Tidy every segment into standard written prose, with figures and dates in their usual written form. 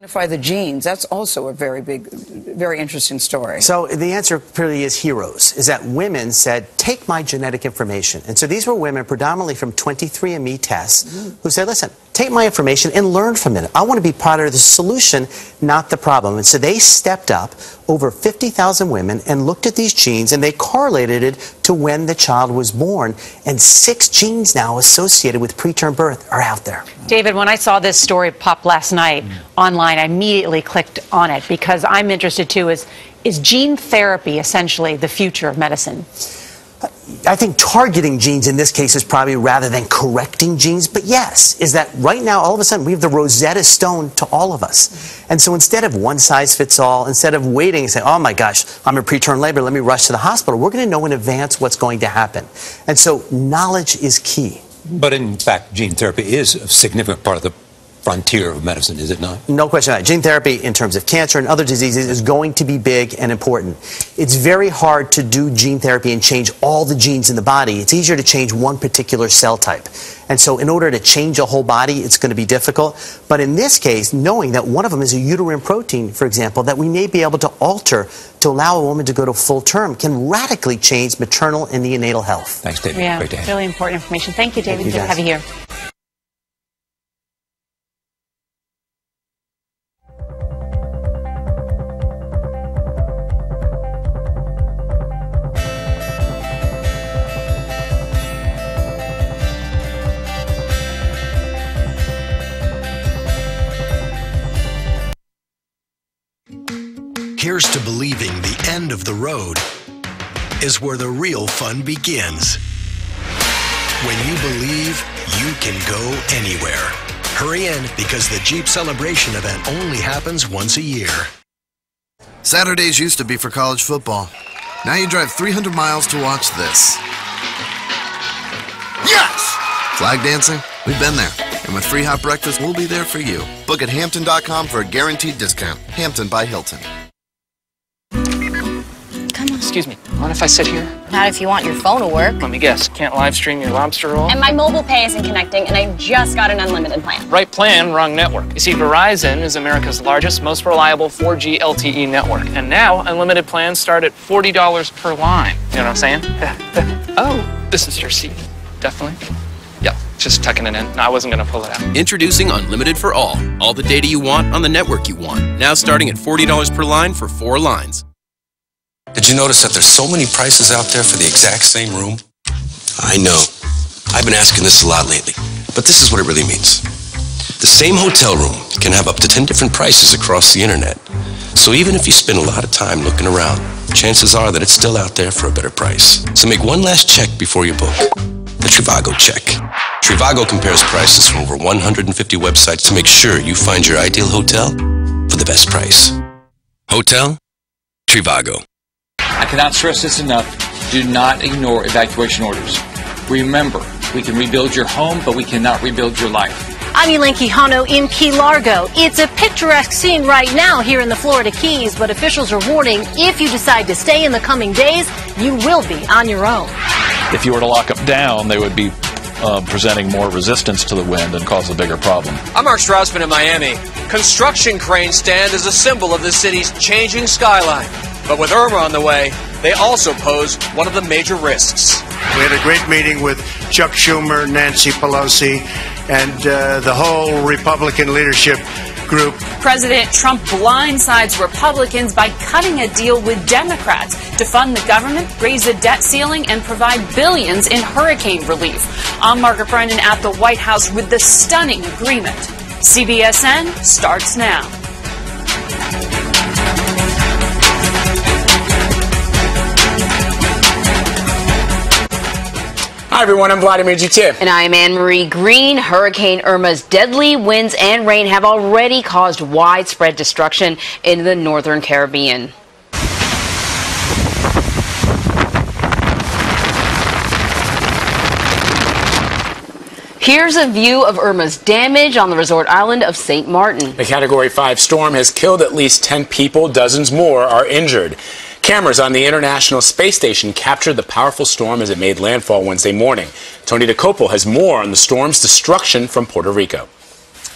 Identify the genes. That's also a very big, very interesting story. So the answer clearly is heroes, is that women said, take my genetic information. And so these were women predominantly from 23andMe tests who said, listen, take my information and learn from it. I want to be part of the solution, not the problem. And so they stepped up, over 50,000 women, and looked at these genes, and they correlated it to when the child was born. And 6 genes now associated with preterm birth are out there. David, when I saw this story pop last night online, I immediately clicked on it because I'm interested too. Is gene therapy essentially the future of medicine? I think targeting genes in this case is probably rather than correcting genes, but yes, is that right now all of a sudden we have the Rosetta Stone to all of us. And so instead of one size fits all, instead of waiting and saying, oh my gosh, I'm in preterm labor, let me rush to the hospital, we're going to know in advance what's going to happen. And so knowledge is key. But in fact, gene therapy is a significant part of the frontier of medicine, is it not? No question about it. Gene therapy in terms of cancer and other diseases is going to be big and important. It's very hard to do gene therapy and change all the genes in the body. It's easier to change one particular cell type. And so in order to change a whole body, it's going to be difficult. But in this case, knowing that one of them is a uterine protein, for example, that we may be able to alter to allow a woman to go to full term can radically change maternal and neonatal health. Thanks, David. Yeah, great to have you. really important information. Thank you, David. Thank you, Good to have you here. Here's to believing the end of the road is where the real fun begins. When you believe, you can go anywhere. Hurry in because the Jeep Celebration event only happens once a year. Saturdays used to be for college football. Now you drive 300 miles to watch this. Yes! Flag dancing? We've been there. And with free hot breakfast, we'll be there for you. Book at Hampton.com for a guaranteed discount. Hampton by Hilton. Excuse me, mind if I sit here? Not if you want your phone to work. Let me guess, can't live stream your lobster roll? And my mobile pay isn't connecting, and I just got an unlimited plan. Right plan, wrong network. You see, Verizon is America's largest, most reliable 4G LTE network. And now, unlimited plans start at $40 per line. You know what I'm saying? Oh, this is your seat. Definitely. Yeah, just tucking it in. No, I wasn't going to pull it out. Introducing Unlimited for All. All the data you want on the network you want. Now starting at $40 per line for 4 lines. Did you notice that there's so many prices out there for the exact same room? I know. I've been asking this a lot lately, but this is what it really means. The same hotel room can have up to 10 different prices across the internet. So even if you spend a lot of time looking around, chances are that it's still out there for a better price. So make one last check before you book. The Trivago check. Trivago compares prices from over 150 websites to make sure you find your ideal hotel for the best price. Hotel Trivago. I cannot stress this enough. Do not ignore evacuation orders. Remember, we can rebuild your home, but we cannot rebuild your life. I'm Elaine Quijano in Key Largo. It's a picturesque scene right now here in the Florida Keys, but officials are warning if you decide to stay in the coming days, you will be on your own. If you were to lock them down, they would be presenting more resistance to the wind and cause a bigger problem. I'm Mark Strausman in Miami. Construction cranes stand as a symbol of the city's changing skyline. But with Irma on the way, they also pose one of the major risks. We had a great meeting with Chuck Schumer, Nancy Pelosi, and the whole Republican leadership group. President Trump blindsides Republicans by cutting a deal with Democrats to fund the government, raise the debt ceiling, and provide billions in hurricane relief. I'm Margaret Brennan at the White House with the stunning agreement. CBSN starts now. Hi everyone, I'm Vladimir G. And I'm Anne-Marie Green. Hurricane Irma's deadly winds and rain have already caused widespread destruction in the northern Caribbean. Here's a view of Irma's damage on the resort island of St. Martin. The Category 5 storm has killed at least 10 people, dozens more are injured. Cameras on the International Space Station captured the powerful storm as it made landfall Wednesday morning. Tony DeCopel has more on the storm's destruction from Puerto Rico.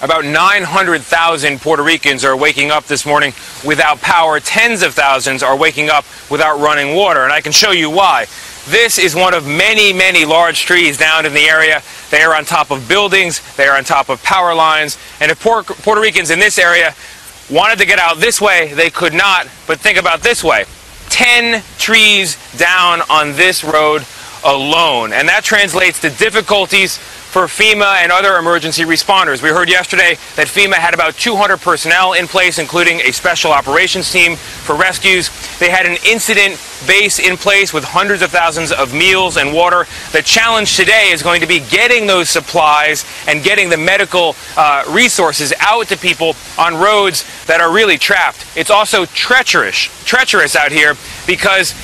About 900,000 Puerto Ricans are waking up this morning without power. Tens of thousands are waking up without running water, and I can show you why. This is one of many, many large trees down in the area. They are on top of buildings, they are on top of power lines, and if Puerto Ricans in this area wanted to get out this way, they could not. But think about this way. 10 trees down on this road alone, and that translates to difficulties for FEMA and other emergency responders. We heard yesterday that FEMA had about 200 personnel in place, including a special operations team for rescues. They had an incident base in place with hundreds of thousands of meals and water. The challenge today is going to be getting those supplies and getting the medical resources out to people on roads that are really trapped. It's also treacherous out here because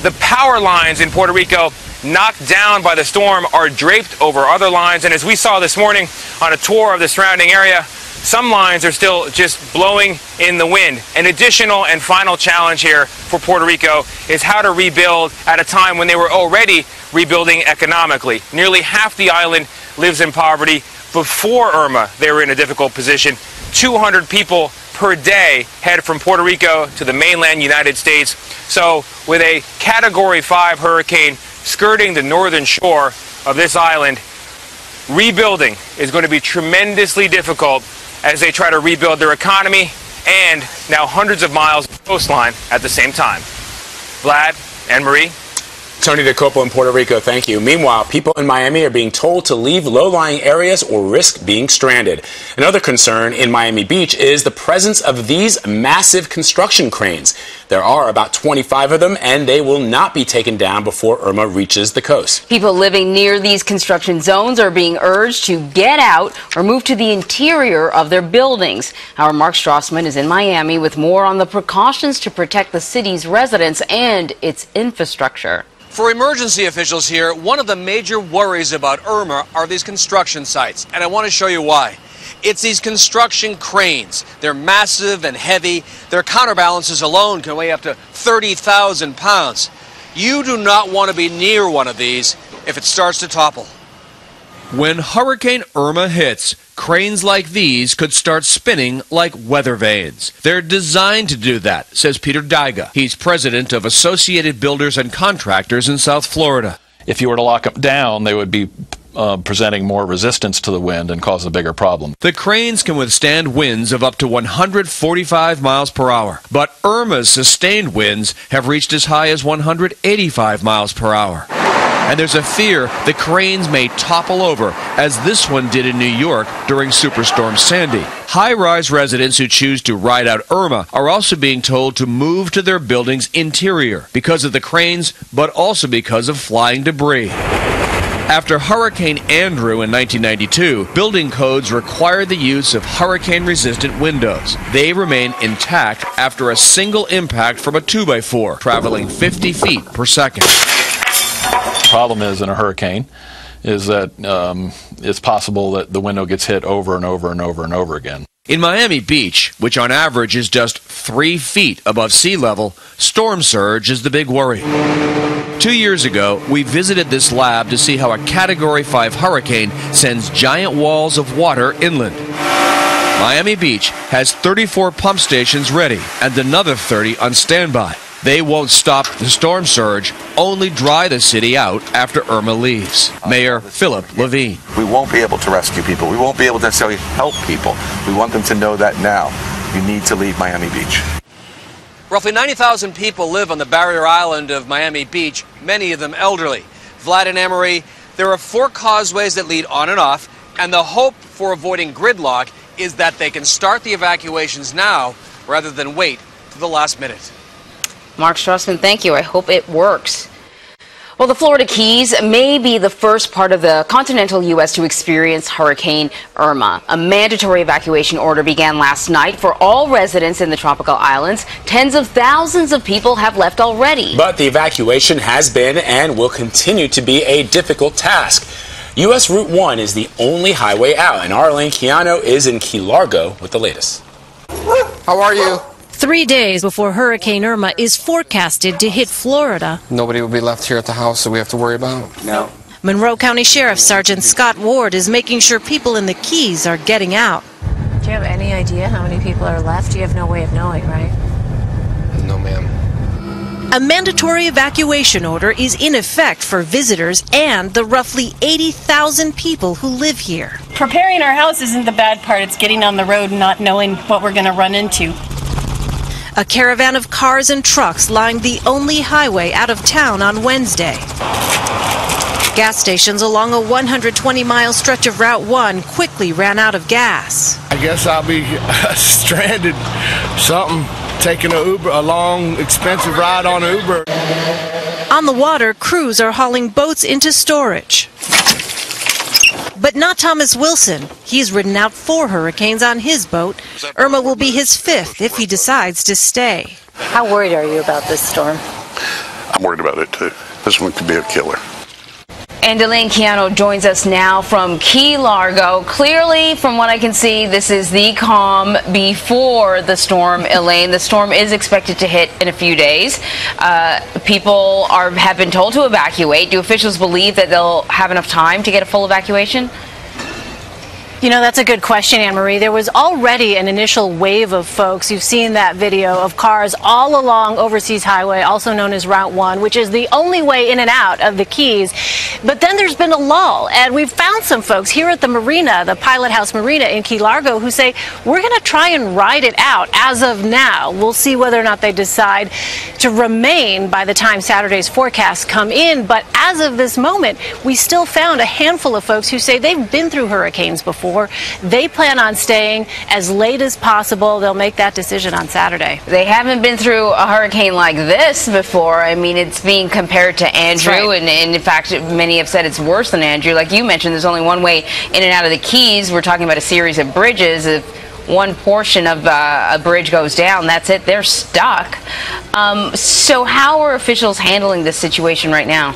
the power lines in Puerto Rico, knocked down by the storm, are draped over other lines, and as we saw this morning on a tour of the surrounding area, some lines are still just blowing in the wind. An additional and final challenge here for Puerto Rico is how to rebuild at a time when they were already rebuilding economically. Nearly half the island lives in poverty. Before Irma, they were in a difficult position. 200 people per day head from Puerto Rico to the mainland United States. So with a Category 5 hurricane skirting the northern shore of this island, rebuilding is going to be tremendously difficult as they try to rebuild their economy and now hundreds of miles of coastline at the same time. Vlad, Anne-Marie. Tony DeCopo in Puerto Rico, thank you. Meanwhile, people in Miami are being told to leave low-lying areas or risk being stranded. Another concern in Miami Beach is the presence of these massive construction cranes. There are about 25 of them, and they will not be taken down before Irma reaches the coast. People living near these construction zones are being urged to get out or move to the interior of their buildings. Our Mark Strassman is in Miami with more on the precautions to protect the city's residents and its infrastructure. For emergency officials here, one of the major worries about Irma are these construction sites, and I want to show you why. It's these construction cranes. They're massive and heavy. Their counterbalances alone can weigh up to 30,000 pounds. You do not want to be near one of these if it starts to topple. When Hurricane Irma hits, cranes like these could start spinning like weather vanes. They're designed to do that, says Peter Daiga. He's president of Associated Builders and Contractors in South Florida. If you were to lock them down, they would be presenting more resistance to the wind and cause a bigger problem. The cranes can withstand winds of up to 145 miles per hour, but Irma's sustained winds have reached as high as 185 miles per hour. And there's a fear the cranes may topple over, as this one did in New York during Superstorm Sandy. High-rise residents who choose to ride out Irma are also being told to move to their building's interior because of the cranes, but also because of flying debris. After Hurricane Andrew in 1992, building codes required the use of hurricane-resistant windows. They remain intact after a single impact from a 2x4, traveling 50 feet per second. The problem is in a hurricane is that it's possible that the window gets hit over and over and over and over again. In Miami Beach, which on average is just 3 feet above sea level, storm surge is the big worry. 2 years ago, we visited this lab to see how a Category 5 hurricane sends giant walls of water inland. Miami Beach has 34 pump stations ready and another 30 on standby. They won't stop the storm surge, only dry the city out after Irma leaves. Mayor Philip Levine. We won't be able to rescue people. We won't be able to necessarily help people. We want them to know that now. You need to leave Miami Beach. Roughly 90,000 people live on the barrier island of Miami Beach, many of them elderly. Vlad and Anne-Marie, there are 4 causeways that lead on and off, and the hope for avoiding gridlock is that they can start the evacuations now rather than wait to the last minute. Mark Strassman, thank you. I hope it works. Well, the Florida Keys may be the first part of the continental U.S. to experience Hurricane Irma. A mandatory evacuation order began last night for all residents in the tropical islands. Tens of thousands of people have left already. But the evacuation has been and will continue to be a difficult task. U.S. Route 1 is the only highway out, and Arlene Keano is in Key Largo with the latest. How are you? 3 days before Hurricane Irma is forecasted to hit Florida. Nobody will be left here at the house that we have to worry about. No. Monroe County Sheriff Sergeant Scott Ward is making sure people in the Keys are getting out. Do you have any idea how many people are left? You have no way of knowing, right? No, ma'am. A mandatory evacuation order is in effect for visitors and the roughly 80,000 people who live here. Preparing our house isn't the bad part. It's getting on the road and not knowing what we're going to run into. A caravan of cars and trucks lined the only highway out of town on Wednesday. Gas stations along a 120-mile stretch of Route 1 quickly ran out of gas. I guess I'll be stranded, something, taking an Uber, a long, expensive ride on Uber. On the water, crews are hauling boats into storage. But not Thomas Wilson. He's ridden out 4 hurricanes on his boat. Irma will be his 5th if he decides to stay. How worried are you about this storm? I'm worried about it too. This one could be a killer. And Elaine Keano joins us now from Key Largo. Clearly, from what I can see, this is the calm before the storm, Elaine. The storm is expected to hit in a few days. People have been told to evacuate. Do officials believe that they'll have enough time to get a full evacuation? You know, that's a good question, Anne-Marie. There was already an initial wave of folks. You've seen that video of cars all along Overseas Highway, also known as Route 1, which is the only way in and out of the Keys. But then there's been a lull, and we've found some folks here at the marina, the Pilot House Marina in Key Largo, who say, we're going to try and ride it out as of now. We'll see whether or not they decide to remain by the time Saturday's forecasts come in. But as of this moment, we still found a handful of folks who say they've been through hurricanes before. They plan on staying as late as possible. They'll make that decision on Saturday. They haven't been through a hurricane like this before. I mean, it's being compared to Andrew, right. and in fact, many have said it's worse than Andrew. Like you mentioned, there's only one way in and out of the Keys. We're talking about a series of bridges. If one portion of a bridge goes down, that's it. They're stuck. So how are officials handling this situation right now?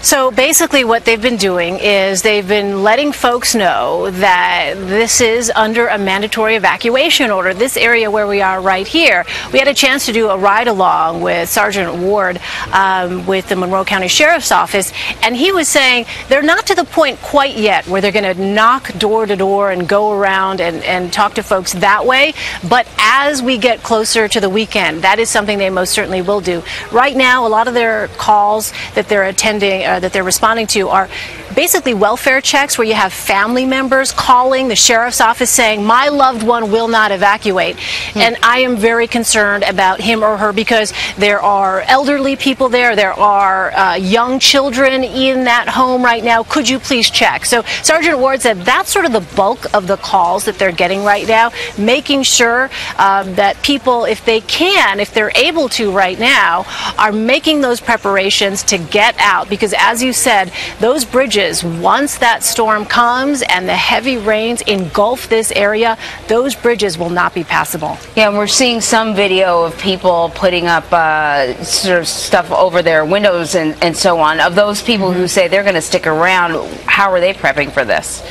So basically what they've been doing is they've been letting folks know that this is under a mandatory evacuation order, this area where we are right here. We had a chance to do a ride-along with Sergeant Ward with the Monroe County Sheriff's Office, and he was saying they're not to the point quite yet where they're going to knock door to door and go around and talk to folks that way, but as we get closer to the weekend, that is something they most certainly will do. Right now, a lot of their calls that they're attending that they're responding to are basically welfare checks where you have family members calling the sheriff's office saying, my loved one will not evacuate. And I am very concerned about him or her because there are elderly people there. There are young children in that home right now. Could you please check? So Sergeant Ward said that's sort of the bulk of the calls that they're getting right now, making sure that people, if they can, if they're able to right now, are making those preparations to get out. Because as you said, those bridges, once that storm comes and the heavy rains engulf this area, those bridges will not be passable. Yeah, and we're seeing some video of people putting up sort of stuff over their windows and so on. Of those people who say they're going to stick around, how are they prepping for this?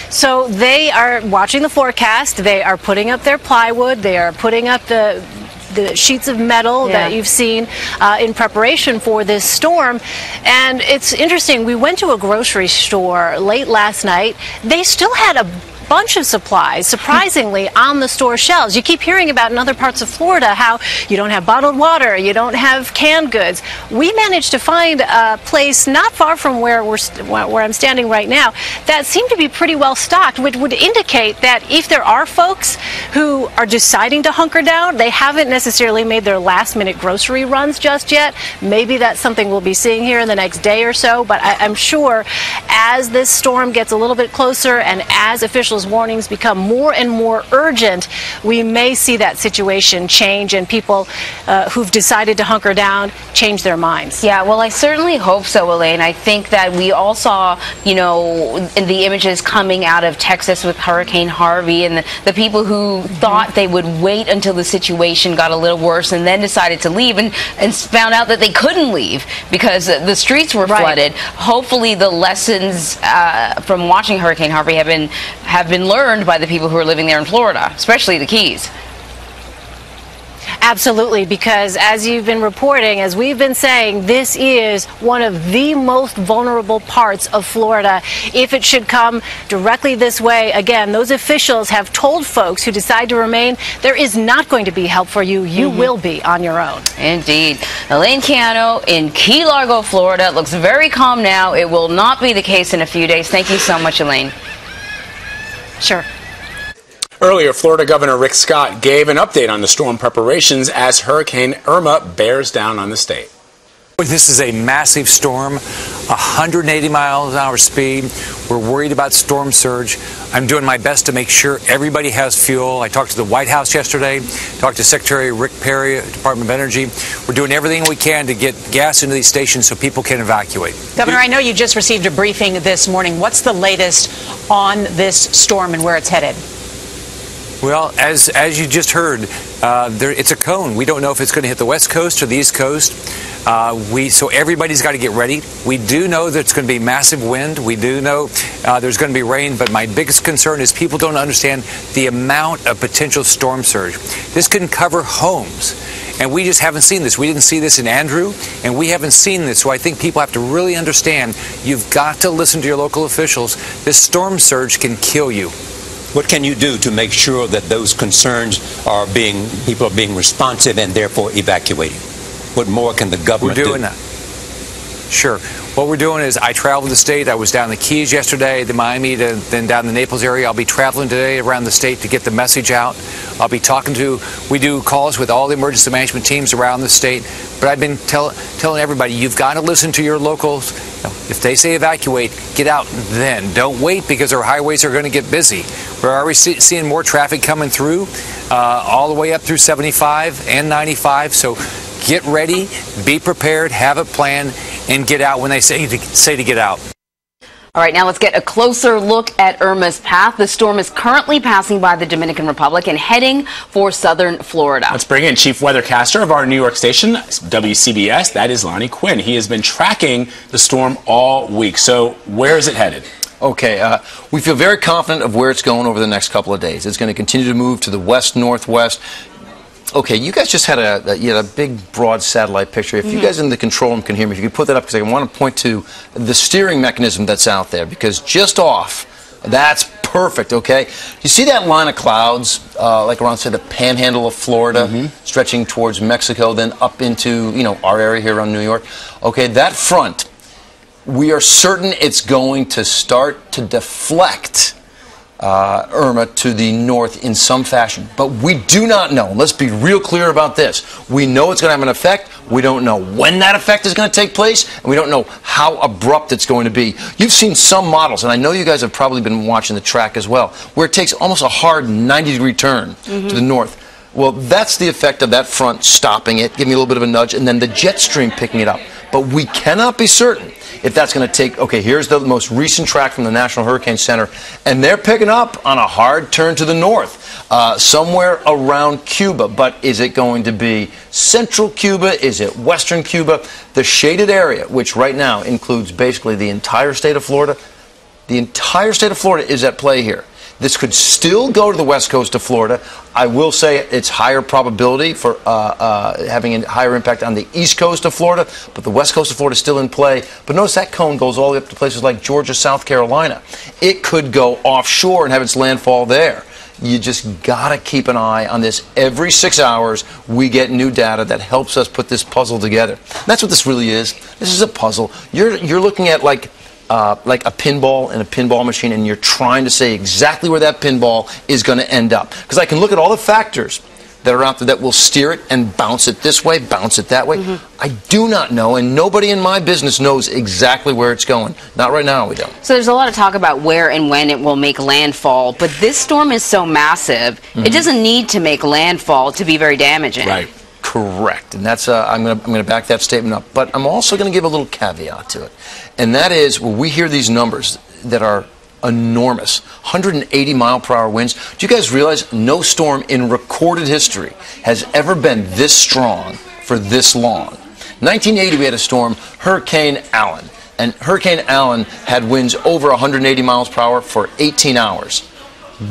So they are watching the forecast. They are putting up their plywood. They are putting up the sheets of metal that you've seen in preparation for this storm. And it's interesting, we went to a grocery store late last night. They still had a bunch of supplies, surprisingly, on the store shelves. You keep hearing about in other parts of Florida how you don't have bottled water, you don't have canned goods. We managed to find a place not far from where I'm standing right now that seemed to be pretty well stocked, which would indicate that if there are folks who are deciding to hunker down, they haven't necessarily made their last-minute grocery runs just yet. Maybe that's something we'll be seeing here in the next day or so, but I'm sure as this storm gets a little bit closer and as officials warnings become more and more urgent, we may see that situation change and people who've decided to hunker down change their minds. Yeah, well, I certainly hope so, Elaine. I think that we all saw, you know, in the images coming out of Texas with Hurricane Harvey and the people who thought they would wait until the situation got a little worse and then decided to leave and found out that they couldn't leave because the streets were flooded. Hopefully the lessons from watching Hurricane Harvey have been learned by the people who are living there in Florida, especially the Keys. Absolutely, because as you've been reporting, as we've been saying, this is one of the most vulnerable parts of Florida. If it should come directly this way, again, those officials have told folks who decide to remain, there is not going to be help for you. You will be on your own. Indeed. Elaine Keano in Key Largo, Florida. It looks very calm now. It will not be the case in a few days. Thank you so much, Elaine. Sure. Earlier, Florida Governor Rick Scott gave an update on the storm preparations as Hurricane Irma bears down on the state. This is a massive storm, 180 miles an hour speed. We're worried about storm surge. I'm doing my best to make sure everybody has fuel. I talked to the White House yesterday, talked to Secretary Rick Perry, Department of Energy. We're doing everything we can to get gas into these stations so people can evacuate. Governor, I know you just received a briefing this morning. What's the latest on this storm and where it's headed? Well, as you just heard, it's a cone. We don't know if it's going to hit the West Coast or the East Coast. So everybody's got to get ready. We do know that it's going to be massive wind. We do know there's going to be rain. But my biggest concern is people don't understand the amount of potential storm surge. This can cover homes. And we just haven't seen this. We didn't see this in Andrew, and we haven't seen this. So I think people have to really understand you've got to listen to your local officials. This storm surge can kill you. What can you do to make sure that those concerns people are being responsive and therefore evacuating? What more can the government do? We're doing that. Sure. What we're doing is I traveled the state. I was down in the Keys yesterday, the Miami, then down in the Naples area. I'll be traveling today around the state to get the message out. I'll be we do calls with all the emergency management teams around the state. But I've been telling everybody, you've got to listen to your locals. If they say evacuate, get out then. Don't wait because our highways are going to get busy. We're already seeing more traffic coming through, all the way up through 75 and 95. So get ready, be prepared, have a plan, and get out when they say to get out. All right, now let's get a closer look at Irma's path. The storm is currently passing by the Dominican Republic and heading for southern Florida. Let's bring in Chief Weathercaster of our New York station, WCBS. That is Lonnie Quinn. He has been tracking the storm all week. So where is it headed? Okay, we feel very confident of where it's going over the next couple of days. It's going to continue to move to the west-northwest. Okay, you guys just had a big, broad satellite picture. If you guys in the control room can hear me, if you could put that up, because I want to point to the steering mechanism that's out there, because just off, that's perfect, okay? You see that line of clouds, like around, say, the panhandle of Florida, stretching towards Mexico, then up into, our area here around New York? Okay, that front, we are certain it's going to start to deflect Irma to the north in some fashion. But we do not know. Let's be real clear about this. We know it's going to have an effect. We don't know when that effect is going to take place, and we don't know how abrupt it's going to be. You've seen some models, and I know you guys have probably been watching the track as well, where it takes almost a hard 90-degree turn to the north. Well, that's the effect of that front stopping it, giving you a little bit of a nudge, and then the jet stream picking it up. But we cannot be certain if that's going to take, okay, here's the most recent track from the National Hurricane Center, and they're picking up on a hard turn to the north, somewhere around Cuba. But is it going to be central Cuba? Is it western Cuba? The shaded area, which right now includes basically the entire state of Florida, is at play here. This could still go to the west coast of Florida. I will say it's higher probability for having a higher impact on the east coast of Florida, but the west coast of Florida is still in play. But notice that cone goes all the way up to places like Georgia, South Carolina. It could go offshore and have its landfall there. You just got to keep an eye on this. Every 6 hours, we get new data that helps us put this puzzle together. That's what this really is. This is a puzzle. You're looking at like a pinball in a pinball machine, and you're trying to say exactly where that pinball is going to end up. Because I can look at all the factors that are out there that will steer it and bounce it this way, bounce it that way. I do not know, and nobody in my business knows exactly where it's going. Not right now, we don't. So there's a lot of talk about where and when it will make landfall, but this storm is so massive, it doesn't need to make landfall to be very damaging. Right. Correct, and that's I'm going to back that statement up. But I'm also going to give a little caveat to it, and that is when we hear these numbers that are enormous, 180-mile-per-hour winds. Do you guys realize no storm in recorded history has ever been this strong for this long? 1980, we had a storm, Hurricane Allen, and Hurricane Allen had winds over 180 miles per hour for 18 hours.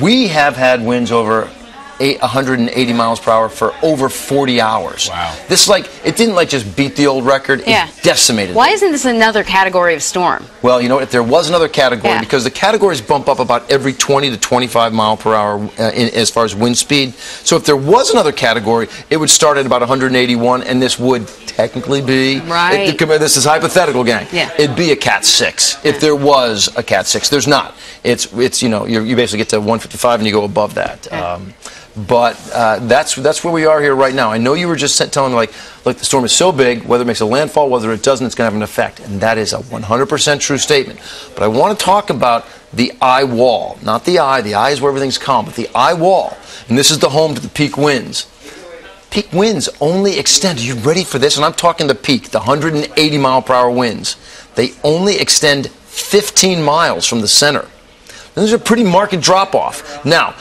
We have had winds over 180 miles per hour for over 40 hours. Wow. This it didn't just beat the old record, it decimated Why isn't this another category of storm? Well, you know, if there was another category, because the categories bump up about every 20 to 25 mile per hour as far as wind speed. So if there was another category, it would start at about 181, and this would technically be, this is hypothetical, gang, it'd be a Cat 6 if there was a Cat 6. There's not. It's you know, you basically get to 155 and you go above that. But that's where we are here right now. I know you were just telling me, look, the storm is so big, whether it makes a landfall, whether it doesn't, it's going to have an effect. And that is a 100% true statement. But I want to talk about the eye wall. Not the eye. The eye is where everything's calm. But the eye wall. And this is the home to the peak winds. Peak winds only extend. Are you ready for this? And I'm talking the peak, the 180 mile per hour winds. They only extend 15 miles from the center. And there's a pretty marked drop-off. Now,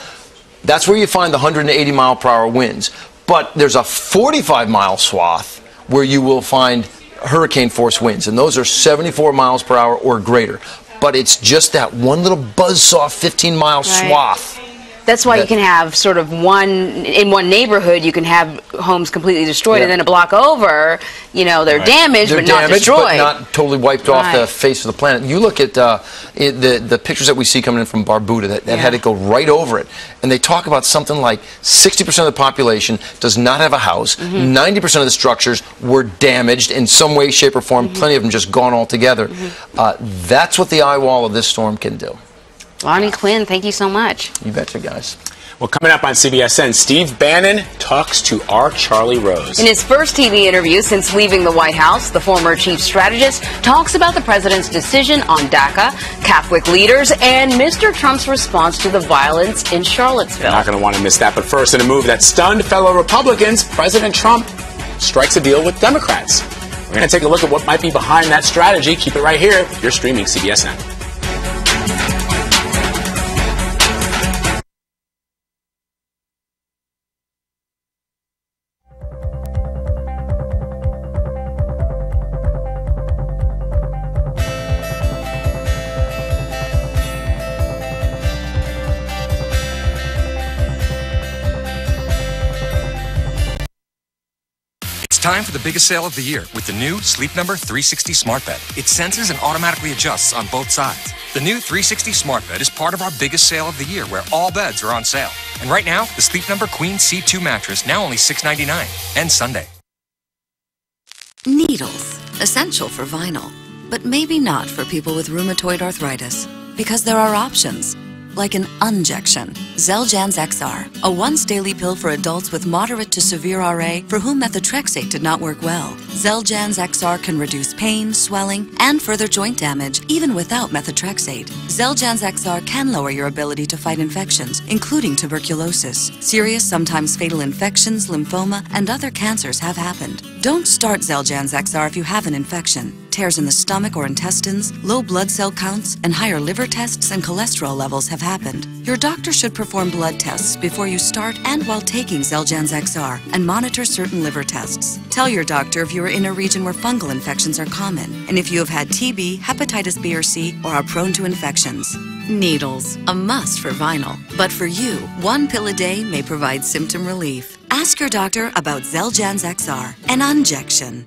that's where you find the 180 mile per hour winds. But there's a 45 mile swath where you will find hurricane force winds, and those are 74 miles per hour or greater. But it's just that one little buzzsaw 15 mile swath. That's why you can have sort of in one neighborhood, you can have homes completely destroyed, and then a block over, you know, they're damaged, but not destroyed. But not totally wiped off the face of the planet. You look at the pictures that we see coming in from Barbuda that had it go right over it, and they talk about something like 60% of the population does not have a house, 90% of the structures were damaged in some way, shape, or form, plenty of them just gone altogether. That's what the eye wall of this storm can do. Lonnie Quinn, thank you so much. You betcha, guys. Well, coming up on CBSN, Steve Bannon talks to our Charlie Rose. In his first TV interview since leaving the White House, the former chief strategist talks about the president's decision on DACA, Catholic leaders, and Mr. Trump's response to the violence in Charlottesville. You're not going to want to miss that. But first, in a move that stunned fellow Republicans, President Trump strikes a deal with Democrats. We're going to take a look at what might be behind that strategy. Keep it right here. You're streaming CBSN. Time for the biggest sale of the year with the new Sleep Number 360 Smart Bed. It senses and automatically adjusts on both sides. The new 360 Smart Bed is part of our biggest sale of the year where all beds are on sale. And right now, the Sleep Number Queen C2 mattress now only $6.99. Ends Sunday. Needles, essential for vinyl, but maybe not for people with rheumatoid arthritis, because there are options. Like an unjection, Xeljanz XR, a once-daily pill for adults with moderate to severe RA for whom methotrexate did not work well. Xeljanz XR can reduce pain, swelling, and further joint damage even without methotrexate. Xeljanz XR can lower your ability to fight infections, including tuberculosis. Serious, sometimes fatal infections, lymphoma, and other cancers have happened. Don't start Xeljanz XR if you have an infection. Tears in the stomach or intestines, low blood cell counts, and higher liver tests and cholesterol levels have happened. Your doctor should perform blood tests before you start and while taking Xeljanz XR and monitor certain liver tests. Tell your doctor if you are in a region where fungal infections are common and if you have had TB, hepatitis B or C, or are prone to infections. Needles, a must for vinyl. But for you, one pill a day may provide symptom relief. Ask your doctor about Xeljanz XR, an unjection.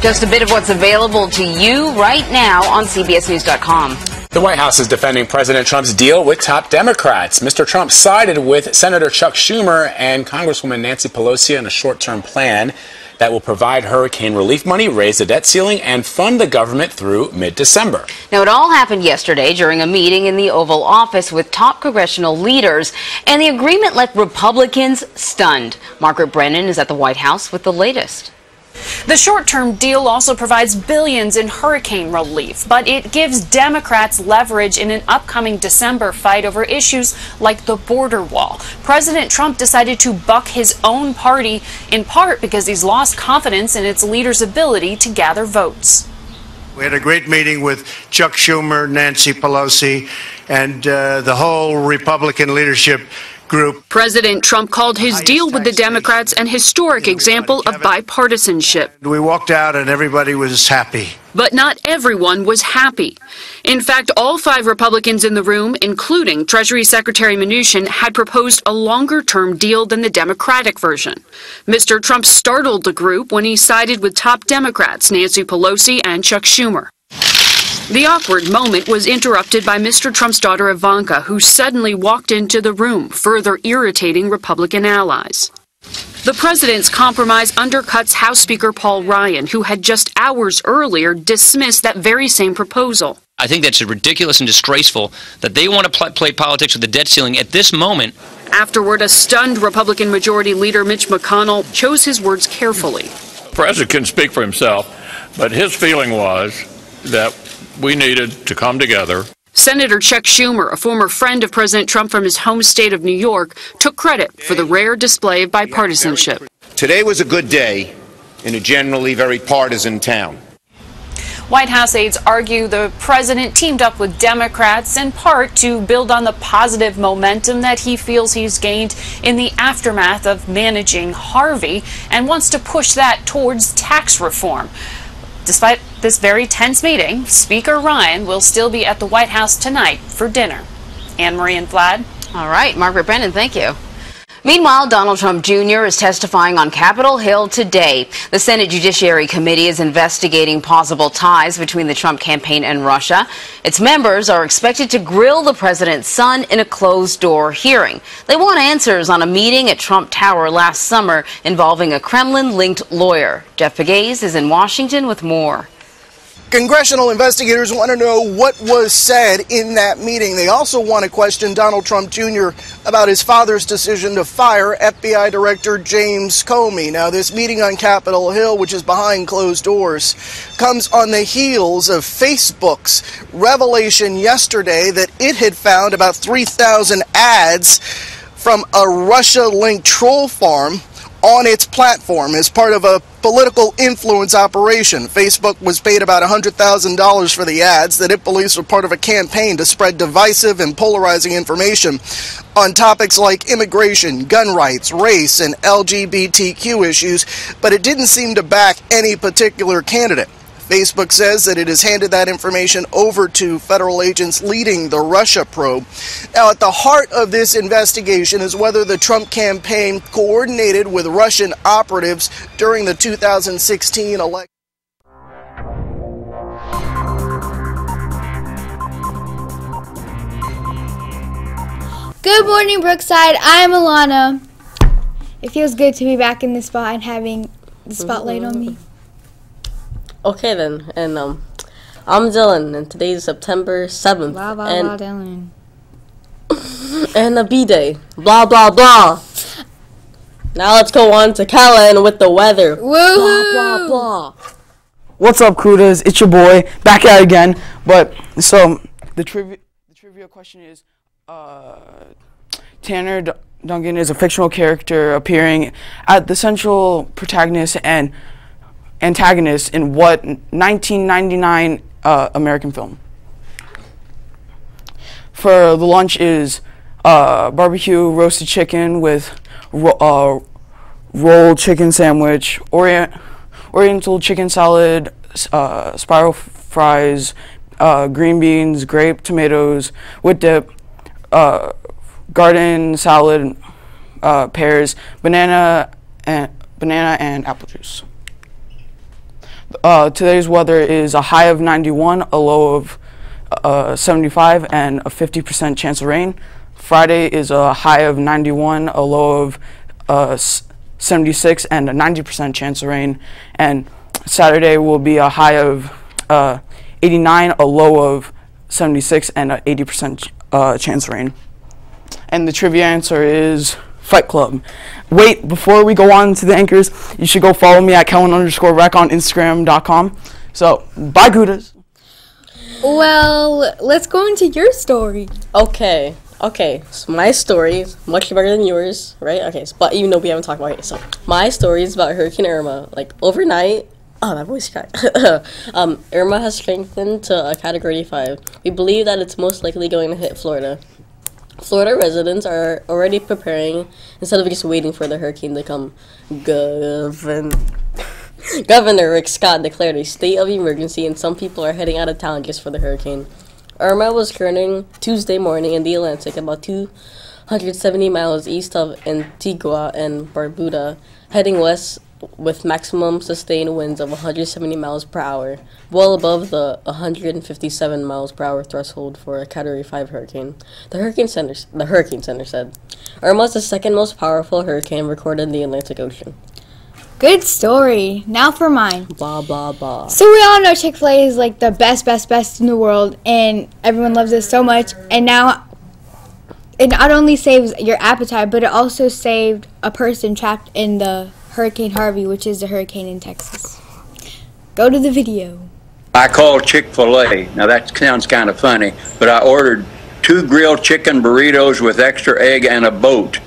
Just a bit of what's available to you right now on CBSNews.com. The White House is defending President Trump's deal with top Democrats. Mr. Trump sided with Senator Chuck Schumer and Congresswoman Nancy Pelosi on a short-term plan that will provide hurricane relief money, raise the debt ceiling, and fund the government through mid-December. Now, it all happened yesterday during a meeting in the Oval Office with top congressional leaders, and the agreement left Republicans stunned. Margaret Brennan is at the White House with the latest. The short-term deal also provides billions in hurricane relief, but it gives Democrats leverage in an upcoming December fight over issues like the border wall. President Trump decided to buck his own party, in part because he's lost confidence in its leaders' ability to gather votes. We had a great meeting with Chuck Schumer, Nancy Pelosi, and the whole Republican leadership group. President Trump called his deal with the Democrats an historic example of bipartisanship. We walked out and everybody was happy. But not everyone was happy. In fact, all 5 Republicans in the room, including Treasury Secretary Mnuchin, had proposed a longer-term deal than the Democratic version. Mr. Trump startled the group when he sided with top Democrats Nancy Pelosi and Chuck Schumer. The awkward moment was interrupted by Mr. Trump's daughter Ivanka, who suddenly walked into the room, further irritating Republican allies. The president's compromise undercuts House Speaker Paul Ryan, who had just hours earlier dismissed that very same proposal. I think that's ridiculous and disgraceful that they want to play politics with the debt ceiling at this moment. Afterward, a stunned Republican Majority Leader Mitch McConnell chose his words carefully. The president can speak for himself, but his feeling was that we needed to come together. Senator Chuck Schumer, a former friend of President Trump from his home state of New York, took credit for the rare display of bipartisanship. Today was a good day in a generally very partisan town. White House aides argue the president teamed up with Democrats in part to build on the positive momentum that he feels he's gained in the aftermath of managing Harvey and wants to push that towards tax reform. Despite this very tense meeting, Speaker Ryan will still be at the White House tonight for dinner. Anne-Marie and Vlad. All right, Margaret Brennan, thank you. Meanwhile, Donald Trump Jr. is testifying on Capitol Hill today. The Senate Judiciary Committee is investigating possible ties between the Trump campaign and Russia. Its members are expected to grill the president's son in a closed-door hearing. They want answers on a meeting at Trump Tower last summer involving a Kremlin-linked lawyer. Jeff Pegues is in Washington with more. Congressional investigators want to know what was said in that meeting. They also want to question Donald Trump Jr. about his father's decision to fire FBI Director James Comey. Now, this meeting on Capitol Hill, which is behind closed doors, comes on the heels of Facebook's revelation yesterday that it had found about 3,000 ads from a Russia-linked troll farm on its platform as part of a political influence operation. Facebook was paid about $100,000 for the ads that it believes were part of a campaign to spread divisive and polarizing information on topics like immigration, gun rights, race, and LGBTQ issues, but it didn't seem to back any particular candidate. Facebook says that it has handed that information over to federal agents leading the Russia probe. Now, at the heart of this investigation is whether the Trump campaign coordinated with Russian operatives during the 2016 election. Good morning, Brookside. I'm Alana. It feels good to be back in this spot and having the spotlight on me. Okay then, and I'm Dylan, and today's September 7th. Blah, blah, and, blah, Dylan. And a B-Day. Blah, blah, blah. Now let's go on to Kellen with the weather. Woohoo! Blah, blah, blah. What's up, Kudas? It's your boy, back at it again. But, so, the trivia question is, Tanner Duncan is a fictional character appearing at the central protagonist and antagonist in what 1999 American film? For the lunch is barbecue roasted chicken with rolled chicken sandwich, oriental chicken salad, spiral fries, green beans, grape tomatoes with dip, garden salad, pears, banana and apple juice. Today's weather is a high of 91, a low of 75, and a 50% chance of rain. Friday is a high of 91, a low of 76, and a 90% chance of rain. And Saturday will be a high of 89, a low of 76, and an 80% chance of rain. And the trivia answer is Fight Club. Wait, before we go on to the anchors, you should go follow me at Kellen_Rec on Instagram.com. So, bye, Goudas. Well, let's go into your story. Okay, so my story is much better than yours, right? Okay, so, but even though we haven't talked about it, so my story is about Hurricane Irma. Like, overnight, oh, that voice cracked. Irma has strengthened to a Category 5. We believe that it's most likely going to hit Florida. Florida residents are already preparing instead of just waiting for the hurricane to come. Governor Rick Scott declared a state of emergency, and some people are heading out of town just for the hurricane. Irma was currently Tuesday morning in the Atlantic, about 270 miles east of Antigua and Barbuda, heading west with maximum sustained winds of 170 miles per hour, well above the 157 miles per hour threshold for a Category 5 hurricane. The Hurricane Center said, Irma is the second most powerful hurricane recorded in the Atlantic Ocean. Good story. Now for mine. Blah, blah, blah. So we all know Chick-fil-A is like the best in the world, and everyone loves it so much. And now it not only saves your appetite, but it also saved a person trapped in the Hurricane Harvey, which is the hurricane in Texas. Go to the video. I called Chick-fil-A. Now that sounds kind of funny, but I ordered 2 grilled chicken burritos with extra egg and a boat.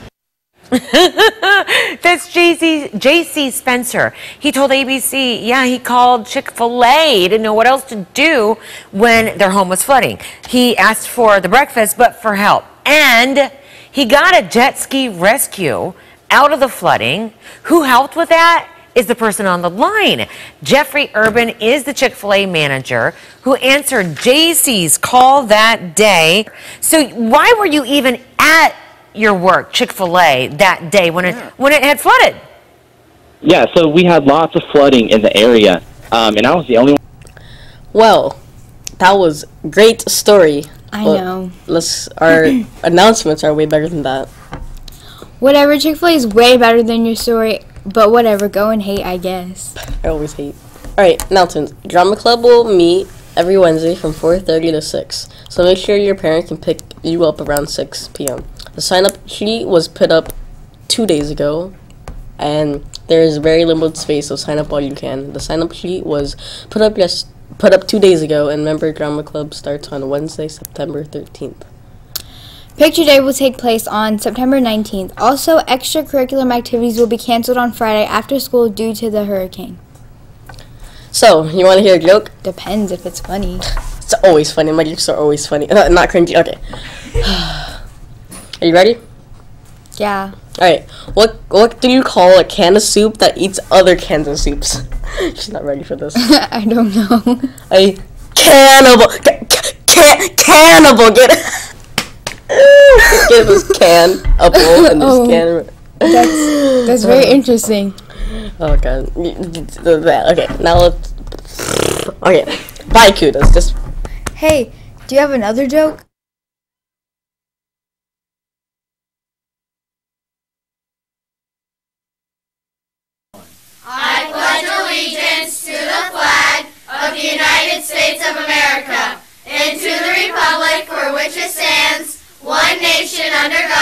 That's J.C. Spencer. He told ABC, yeah, he called Chick-fil-A. He didn't know what else to do when their home was flooding. He asked for the breakfast, but for help. And he got a jet ski rescue out of the flooding. Who helped with that is the person on the line. Jeffrey Urban is the Chick-fil-A manager who answered J.C.'s call that day. So why were you even at your work, Chick-fil-A, that day when it had flooded? Yeah, so we had lots of flooding in the area, and I was the only one. Well, that was a great story. I know. Our announcements are way better than that. Whatever, Chick-fil-A is way better than your story, but whatever, go and hate, I guess. I always hate. Alright, announcements. Drama Club will meet every Wednesday from 4:30 to 6, so make sure your parent can pick you up around 6 p.m. The sign-up sheet was put up 2 days ago, and there is very limited space, so sign up while you can. The sign-up sheet was put up 2 days ago, and member Drama Club starts on Wednesday, September 13th. Picture Day will take place on September 19th. Also, extracurricular activities will be canceled on Friday after school due to the hurricane. So, you want to hear a joke? Depends if it's funny. It's always funny. My jokes are always funny. Not cringy. Okay. Are you ready? Yeah. Alright. What do you call a can of soup that eats other cans of soups? She's not ready for this. I don't know. A cannibal. Cannibal. Get it? Get this can up and this can. That's very interesting. Oh god. Okay, now let's. Okay, bye, Kudos. Just. Hey, do you have another joke? I pledge allegiance to the flag of the United States of America and to the republic for which it stands, one nation under God.